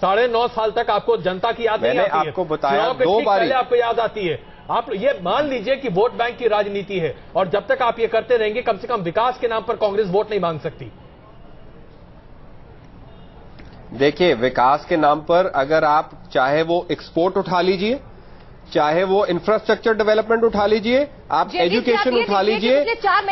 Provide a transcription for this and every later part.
9.5 साल तक आपको जनता की याद नहीं आती है। आपको बताया चुनाव के 2 ठीक बार पहले आपको याद आती है। आप ये मान लीजिए कि वोट बैंक की राजनीति है, और जब तक आप ये करते रहेंगे, कम से कम विकास के नाम पर कांग्रेस वोट नहीं मांग सकती। देखिए, विकास के नाम पर अगर आप चाहे वो एक्सपोर्ट उठा लीजिए, चाहे वो इंफ्रास्ट्रक्चर डेवलपमेंट उठा लीजिए, आप एजुकेशन उठा लीजिए,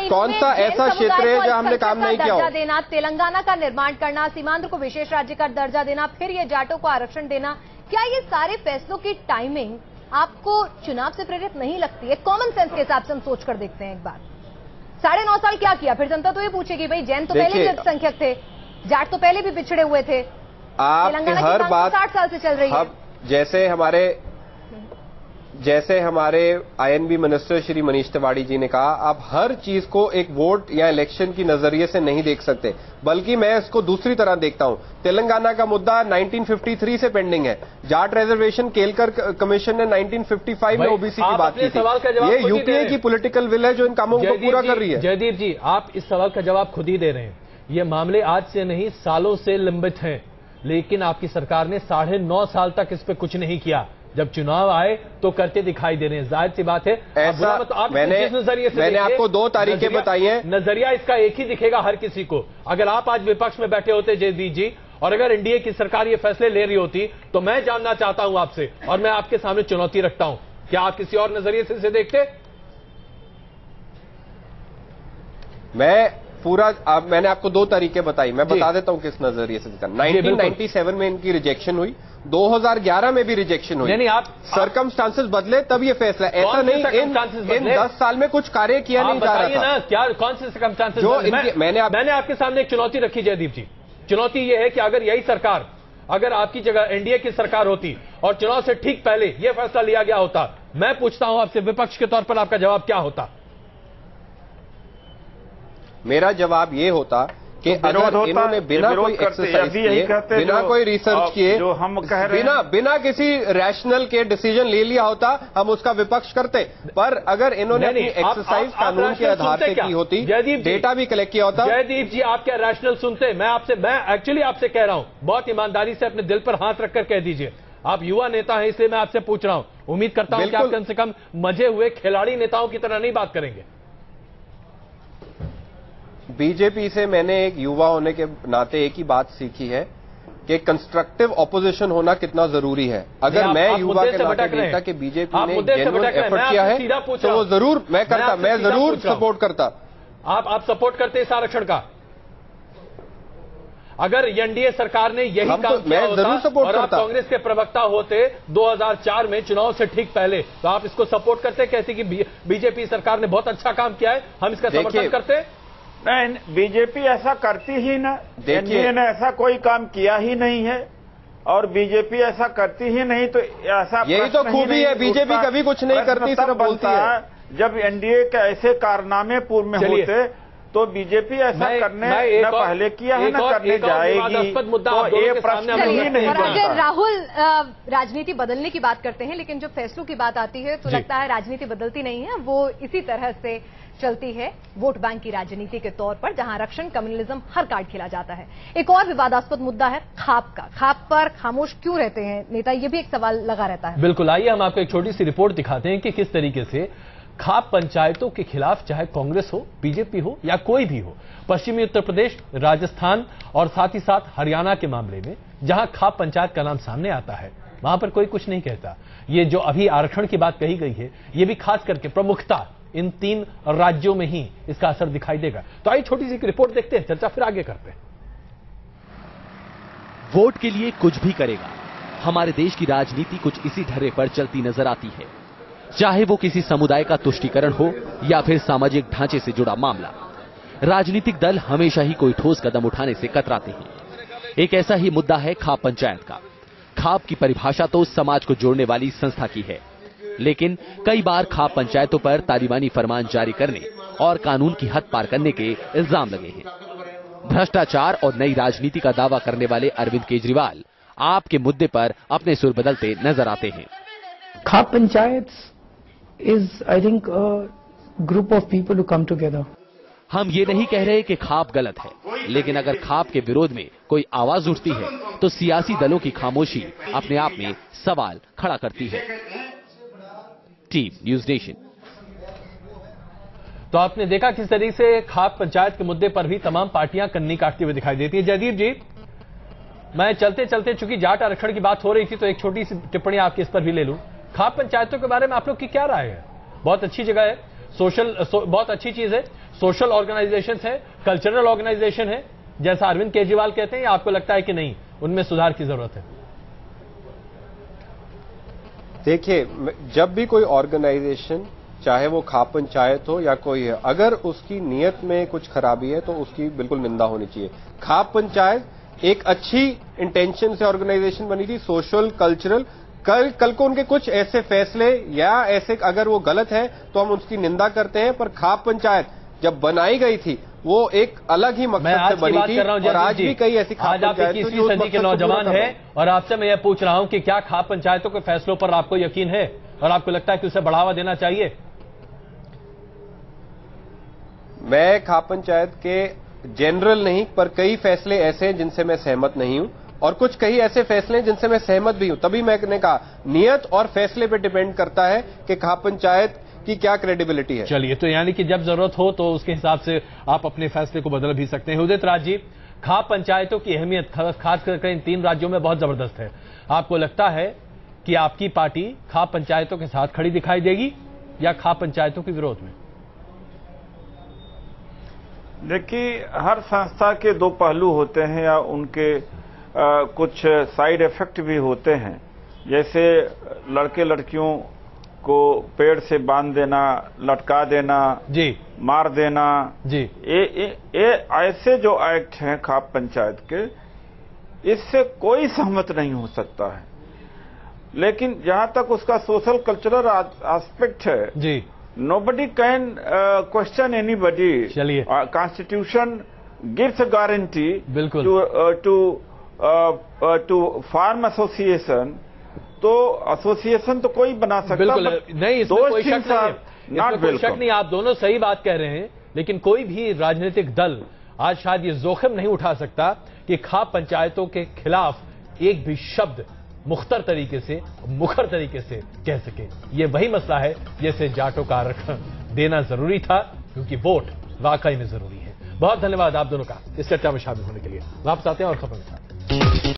कौन सा ऐसा क्षेत्र है जहां हमने काम नहीं किया हो? देना, तेलंगाना का निर्माण करना, सीमांध्र को विशेष राज्य का दर्जा देना, फिर ये जाटों को आरक्षण देना, क्या ये सारे फैसलों की टाइमिंग आपको चुनाव से प्रेरित नहीं लगती है? कॉमन सेंस के हिसाब से हम सोच कर देखते हैं एक बार। 9.5 साल क्या किया? फिर जनता तो ये पूछेगी, भाई जैन तो पहले भी अल्पसंख्यक थे, जाट तो पहले भी पिछड़े हुए थे, आपकी हर बात 60 साल से चल रही है। जैसे हमारे आईएनबी मिनिस्टर श्री मनीष तिवारी जी ने कहा, आप हर चीज को एक वोट या इलेक्शन की नजरिए से नहीं देख सकते, बल्कि मैं इसको दूसरी तरह देखता हूं। तेलंगाना का मुद्दा 1953 से पेंडिंग है। जाट रिजर्वेशन केलकर कमीशन ने 1955 में ओबीसी की बात की थी। ये यूपीए की पॉलिटिकल विल है जो इन कामों को पूरा कर रही है। जयदीप जी, आप इस सवाल का जवाब खुद ही दे रहे हैं। ये मामले आज से नहीं, सालों से लंबित हैं, लेकिन आपकी सरकार ने 9.5 साल तक इस पे कुछ नहीं किया। जब चुनाव आए तो करते दिखाई दे रहे हैं। जाहिर सी बात है, ऐसा आप मैंने नजरिए से मैंने आपको 2 तारीखें बताई हैं। नजरिया इसका एक ही दिखेगा हर किसी को। अगर आप आज विपक्ष में बैठे होते जयदीप जी, और अगर एनडीए की सरकार ये फैसले ले रही होती, तो मैं जानना चाहता हूं आपसे, और मैं आपके सामने चुनौती रखता हूं, क्या आप किसी और नजरिए से इसे देखते? मैंने आपको 2 तरीके बताई, मैं बता देता हूं किस नजरिए से देखा। 1997 में इनकी रिजेक्शन हुई, 2011 में भी रिजेक्शन हुई। नहीं, आप सर्कमस्टांसेस बदले तब ये फैसला, ऐसा नहीं इन 10 साल में कुछ कार्य किया नहीं जा रहा था। क्या कौन से सर्कमस्टांसेस? मैंने आपके सामने एक चुनौती रखी जयदीप जी। चुनौती ये है कि अगर यही सरकार, अगर आपकी जगह एनडीए की सरकार होती और चुनाव से ठीक पहले यह फैसला लिया गया होता, मैं पूछता हूं आपसे, विपक्ष के तौर पर आपका जवाब क्या होता? मेरा जवाब ये होता कि अगर इन्होंने बिना कोई एक्सरसाइज किए, बिना कोई रिसर्च किए, जो हम कह रहे हैं, बिना किसी रैशनल के डिसीजन ले लिया होता, हम उसका विपक्ष करते। पर अगर इन्होंने अपनी एक्सरसाइज कानून के आधार से की होती, डेटा भी कलेक्ट किया होता। जयदीप जी, आप क्या रैशनल सुनते? मैं एक्चुअली आपसे कह रहा हूं, बहुत ईमानदारी से अपने दिल पर हाथ रखकर कह दीजिए। आप युवा नेता हैं, इसलिए मैं आपसे पूछ रहा हूं। उम्मीद करता हूं कि आप कम से कम मजे हुए खिलाड़ी नेताओं की तरह नहीं बात करेंगे। बीजेपी से मैंने एक युवा होने के नाते एक ही बात सीखी है कि कंस्ट्रक्टिव ऑपोजिशन होना कितना जरूरी है। अगर मैं युवा के नाते देखता कि बीजेपी ने जेन्युइन एफर्ट किया है, तो वो जरूर मैं जरूर सपोर्ट करता। आप सपोर्ट करते इस आरक्षण का? अगर एनडीए सरकार ने यही काम किया होता और आप कांग्रेस के प्रवक्ता होते 2004 में चुनाव से ठीक पहले, तो आप इसको सपोर्ट करते? कहते कि बीजेपी सरकार ने बहुत अच्छा काम किया है, हम इसका समर्थन करते? नहीं, बीजेपी ऐसा करती ही ना, एनडीए ने ऐसा कोई काम किया ही नहीं है, और बीजेपी ऐसा करती ही नहीं, तो ऐसा यही तो खूबी है, बीजेपी कभी कुछ नहीं करती, सिर्फ बोलती है। जब एनडीए के ऐसे कारनामे पूर्व में होते, तो बीजेपी ऐसा करने न पहले किया है, न करने जाएगी, तो ये प्रश्न ही नहीं बनता। राहुल राजनीति बदलने की बात करते हैं, लेकिन जब फैसलों की बात आती है तो लगता है राजनीति बदलती नहीं है, वो इसी तरह से चलती है, वोट बैंक की राजनीति के तौर पर, जहां आरक्षण कम्युनलिज्म हर कार्ड खेला जाता है। एक और विवादास्पद मुद्दा है खाप का। खाप पर खामोश क्यों रहते हैं नेता, ये भी एक सवाल लगा रहता है। बिल्कुल, आइए हम आपको एक छोटी सी रिपोर्ट दिखाते हैं कि किस तरीके से खाप पंचायतों के खिलाफ, चाहे कांग्रेस हो, बीजेपी हो या कोई भी हो, पश्चिमी उत्तर प्रदेश, राजस्थान और साथ ही साथ हरियाणा के मामले में जहां खाप पंचायत का नाम सामने आता है, वहां पर कोई कुछ नहीं कहता। ये जो अभी आरक्षण की बात कही गई है, ये भी खास करके प्रमुखता इन 3 राज्यों में ही इसका असर दिखाई देगा। तो आइए छोटी सी रिपोर्ट देखते हैं, चर्चा फिर आगे करते हैं। वोट के लिए कुछ भी करेगा, हमारे देश की राजनीति कुछ इसी ढर्रे पर चलती नजर आती है। चाहे वो किसी समुदाय का तुष्टीकरण हो या फिर सामाजिक ढांचे से जुड़ा मामला, राजनीतिक दल हमेशा ही कोई ठोस कदम उठाने से कतराते हैं। एक ऐसा ही मुद्दा है खाप पंचायत का। खाप की परिभाषा तो समाज को जोड़ने वाली संस्था की है, लेकिन कई बार खाप पंचायतों पर तालिबानी फरमान जारी करने और कानून की हद पार करने के इल्जाम लगे हैं। भ्रष्टाचार और नई राजनीति का दावा करने वाले अरविंद केजरीवाल आपके मुद्दे पर अपने सुर बदलते नजर आते हैं। खाप panchayat is, I think, a group of people who come together हम ये नहीं कह रहे कि खाप गलत है, लेकिन अगर खाप के विरोध में कोई आवाज उठती है तो सियासी दलों की खामोशी अपने आप में सवाल खड़ा करती है। Team news nation. तो आपने देखा किस तरीके से खाप पंचायत के मुद्दे पर भी तमाम पार्टियां कन्नी काटती हुई दिखाई देती है। जयदीप जी, मैं चलते चलते चूंकि जाट आरक्षण की बात हो रही थी तो एक छोटी सी टिप्पणी आपके इस पर भी ले लूं। खाप पंचायतों के बारे में आप लोग की क्या राय है? बहुत अच्छी जगह है, बहुत अच्छी चीज है, सोशल ऑर्गेनाइजेशन है, कल्चरल ऑर्गेनाइजेशन है, जैसा अरविंद केजरीवाल कहते हैं, या आपको लगता है कि नहीं, उनमें सुधार की जरूरत है? देखिए, जब भी कोई ऑर्गेनाइजेशन, चाहे वो खाप पंचायत हो या कोई है, अगर उसकी नीयत में कुछ खराबी है तो उसकी बिल्कुल निंदा होनी चाहिए। खाप पंचायत एक अच्छी इंटेंशन से ऑर्गेनाइजेशन बनी थी, सोशल कल्चरल। कल को उनके कुछ ऐसे फैसले या ऐसे अगर वो गलत है तो हम उसकी निंदा करते हैं, पर खाप पंचायत जब बनाई गई थी वो एक अलग ही मकसद से बनी थी। और आज भी कई ऐसी खाप पंचायत 21वीं सदी के नौजवान हैं और आपसे मैं यह पूछ रहा हूं कि क्या खाप पंचायतों के फैसलों पर आपको यकीन है और आपको लगता है कि उसे बढ़ावा देना चाहिए? मैं खाप पंचायत के जनरल नहीं, पर कई फैसले ऐसे हैं जिनसे मैं सहमत नहीं हूं, और कुछ कई ऐसे फैसले हैं जिनसे मैं सहमत भी हूं। तभी मैंने कहा नियत और फैसले पे डिपेंड करता है कि खाप पंचायत की क्या क्रेडिबिलिटी है। चलिए, तो यानी कि जब जरूरत हो तो उसके हिसाब से आप अपने फैसले को बदल भी सकते हैं। उदित राज जी, खाप पंचायतों की अहमियत खास करके इन 3 राज्यों में बहुत जबरदस्त है। आपको लगता है कि आपकी पार्टी खाप पंचायतों के साथ खड़ी दिखाई देगी या खाप पंचायतों के विरोध में? देखिए, हर संस्था के 2 पहलू होते हैं या उनके कुछ साइड इफेक्ट भी होते हैं। जैसे लड़के लड़कियों को पेड़ से बांध देना, लटका देना जी, मार देना जी, ये ऐसे जो एक्ट हैं खाप पंचायत के, इससे कोई सहमत नहीं हो सकता है। लेकिन जहां तक उसका सोशल कल्चरल एस्पेक्ट है जी, nobody can question anybody. चलिए, Constitution gives a guarantee बिल्कुल to farm association. तो एसोसिएशन तो कोई बना सकता, बिल्कुल नहीं, इसमें कोई शक नहीं है, इसमें कोई शक नहीं। आप दोनों सही बात कह रहे हैं, लेकिन कोई भी राजनीतिक दल आज शायद ये जोखिम नहीं उठा सकता कि खाप पंचायतों के खिलाफ एक भी शब्द मुख्तर तरीके से, मुखर तरीके से कह सके। ये वही मसला है जैसे जाटों का आरक्षण देना जरूरी था, क्योंकि वोट वाकई में जरूरी है। बहुत धन्यवाद आप दोनों का इस चर्चा में शामिल होने के लिए। वापस आते हैं और खबर के साथ।